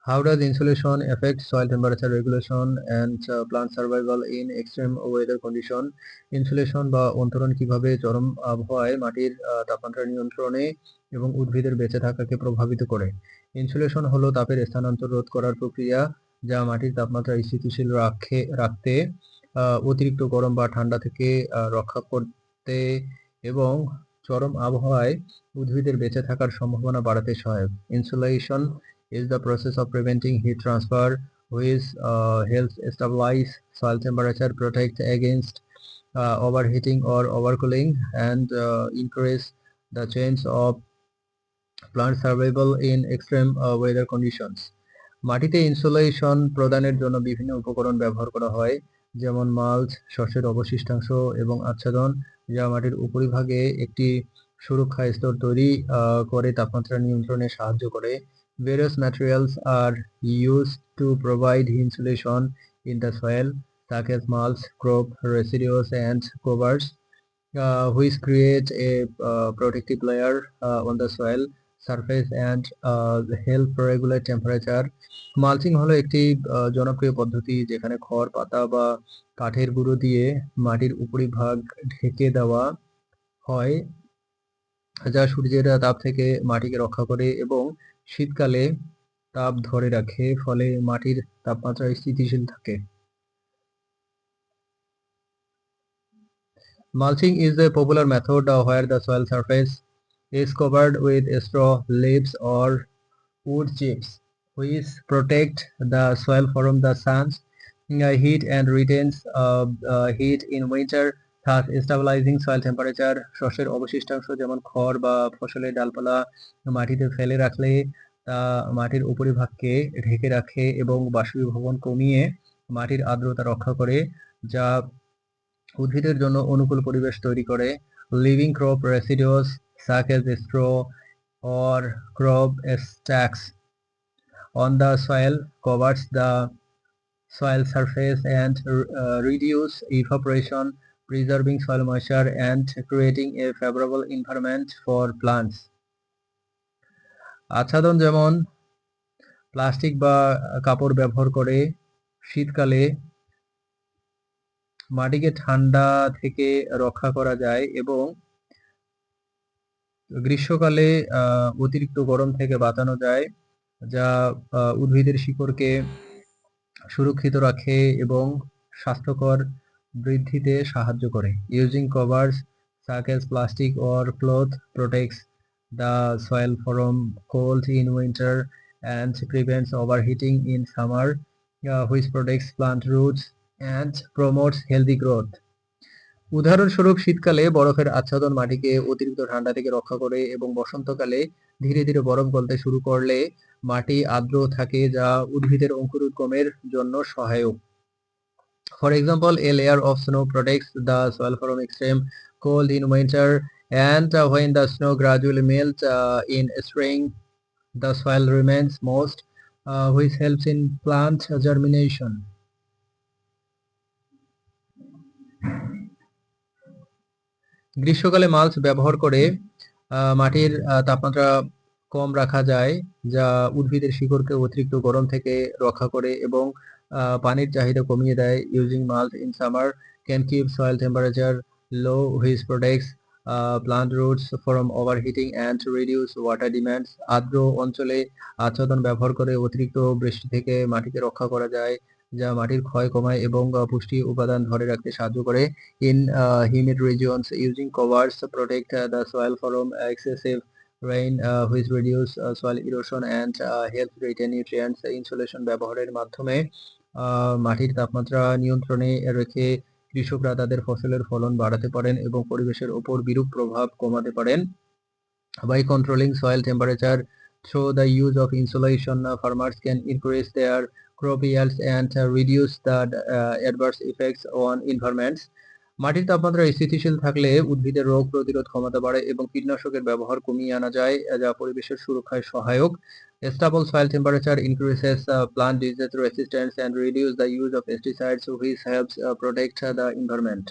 How does insulation affect soil temperature regulation and plant survival in extreme weather condition? Insulation বা অন্তরণ কিভাবে চরম আবহাওয়ায় মাটির তাপমাত্রা নিয়ন্ত্রণে এবং উদ্ভিদের বেঁচে থাকাকে প্রভাবিত করে? ইনসুলেশন হলো তাপের স্থানান্তর রোধ করার প্রক্রিয়া যা মাটির তাপমাত্রা স্থিতিশীল রাখতে অতিরিক্ত গরম বা ঠান্ডা থেকে রক্ষা করতে এবং চরম আবহাওয়ায় উদ্ভিদের বেঁচে থাকার সম্ভাবনা বাড়াতে সহায়ক। Insulation is the process of preventing heat transfer, which helps stabilize soil temperature, protect against overheating or overcooling, and increase the chance of plant survival in extreme weather conditions. মাটিতে ইনসুলেশন প্রদানের জন্য বিভিন্ন উপকরণ ব্যবহার করা হয়, যেমন মাল্চ, শস্যের অবশিষ্টাংশ এবং আচ্ছাদন, যা মাটির উপরিভাগে একটি সুরক্ষা স্তর তৈরি করে তাপমাত্রা নিয়ন্ত্রণে সাহায্য করে। Various materials are used to provide insulation in the soil, such as mulch, crop residues, and covers, which create a protective layer on the soil surface and help regulate temperature. Mulching হলো একটি জনপ্রিয় পদ্ধতি যেখানে খড়, পাতা বা কাঠের গুঁড়ো দিয়ে মাটির উপরিভাগ ঢেকে দেওয়া হয়, যা সূর্যের তাপ থেকে মাটিকে রক্ষা করে এবং শীতকালে তাপ ধরে রাখে, ফলে মাটির তাপমাত্রা স্থিতিশীল থাকে। Mulching is a popular method where the soil surface is covered with straw, leaves, or wood chips, which protect the soil from the sun's heat and retains heat in winter, thus stabilizing soil temperature. শস্যের অবশিষ্টাংশ যেমন খড় বা ফসলের ডালপালা মাটিতে ফেলে রাখলে তা মাটির উপরিভাগকে ঢেকে রাখে এবং বাষ্পীভবন কমিয়ে মাটির আর্দ্রতা রক্ষা করে, যা উদ্ভিদের জন্য অনুকূল পরিবেশ তৈরি করে। Living crop residues such as straw or crop stalks on the soil covers the soil surface and reduce evaporation, preserving soil moisture and creating a favorable environment for plants. আচ্ছাদন যেমন প্লাস্টিক বা কাপড় ব্যবহার করে শীতকালে মাটিকে ঠান্ডা থেকে রক্ষা করা যায় এবং গ্রীষ্মকালে অতিরিক্ত গরম থেকে বাঁচানো যায়, যা উদ্ভিদের শিকড়কে সুরক্ষিত রাখে এবং স্বাস্থ্যকর বৃদ্ধিতে সাহায্য করে। Using covers such as plastic or cloth protects the soil from cold in winter and prevents overheating in summer, which protects plant roots and promotes healthy growth. উদাহরণস্বরূপ, শীতকালে বরফের আচ্ছাদন মাটিকে অতিরিক্ত ঠান্ডা থেকে রক্ষা করে এবং বসন্তকালে ধীরে ধীরে বরফ গলতে শুরু করলে মাটি আর্দ্র থাকে, যা উদ্ভিদের অঙ্কুরোদ্গমের জন্য সহায়ক। For example, a layer of snow protects the soil from extreme cold in winter, and when the snow gradually melts in spring, the soil remains moist, which helps in plant germination. গ্রীষ্মকালে mulch ব্যবহার করে মাটির তাপমাত্রা কম রাখা যায়, যা উদ্ভিদের শিকড়কে অতিরিক্ত গরম থেকে রক্ষা করে এবং পানির চাহিদা কমিয়ে দেয়। Using mulch in summer can keep soil temperature low, which protects plant roots from overheating and reduce water demands. আর্দ্র অঞ্চলে আচ্ছাদন ব্যবহার করে অতিরিক্ত বৃষ্টি থেকে মাটিকে রক্ষা করা যায়, যা মাটির ক্ষয় কমায় এবং পুষ্টি উপাদান ধরে রাখতে সাহায্য করে। In humid regions, using covers protect the soil from excessive rain, which reduce soil erosion and help retain nutrients. Insulation ব্যবহারের মাধ্যমে মাটির তাপমাত্রা নিয়ন্ত্রণে রেখে কৃষকরা তাদের ফসলের ফলন বাড়াতে পারেন এবং পরিবেশের উপর বিরূপ প্রভাব কমাতে পারেন। By controlling soil temperature through the use of insulation, farmers can increase their crop yields and reduce the adverse effects on environments. মাটির তাপমাত্রা স্থিতিশীল থাকলে উদ্ভিদের রোগ প্রতিরোধ ক্ষমতা বাড়ে এবং কীটনাশকের ব্যবহার কমিয়ে আনা যায়, যা পরিবেশের সুরক্ষায় সহায়ক। Stable soil temperature increases plant disease resistance and reduce the use of pesticides, which helps protect the environment.